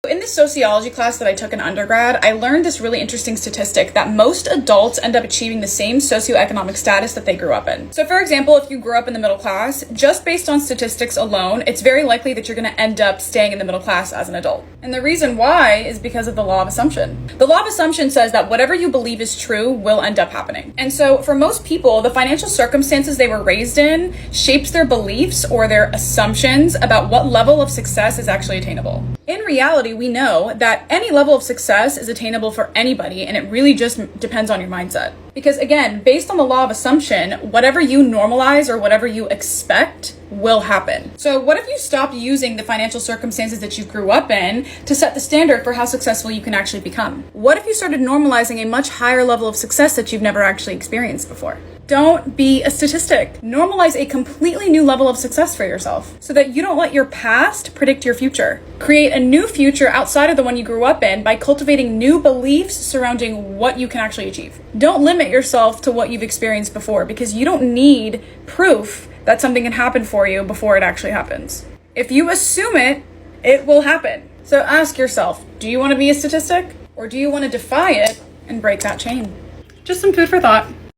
In the sociology class that I took in undergrad, I learned this really interesting statistic that most adults end up achieving the same socioeconomic status that they grew up in. So for example, if you grew up in the middle class, just based on statistics alone, it's very likely that you're going to end up staying in the middle class as an adult. And the reason why is because of the law of assumption. The law of assumption says that whatever you believe is true will end up happening. And so for most people, the financial circumstances they were raised in shapes their beliefs or their assumptions about what level of success is actually attainable. In reality, we know that any level of success is attainable for anybody, and it really just depends on your mindset. Because again, based on the law of assumption, whatever you normalize or whatever you expect will happen. So what if you stopped using the financial circumstances that you grew up in to set the standard for how successful you can actually become? What if you started normalizing a much higher level of success that you've never actually experienced before? Don't be a statistic. Normalize a completely new level of success for yourself so that you don't let your past predict your future. Create a new future outside of the one you grew up in by cultivating new beliefs surrounding what you can actually achieve. Don't limit yourself to what you've experienced before, because you don't need proof that something can happen for you before it actually happens. If you assume it, it will happen. So ask yourself, do you want to be a statistic, or do you want to defy it and break that chain? Just some food for thought.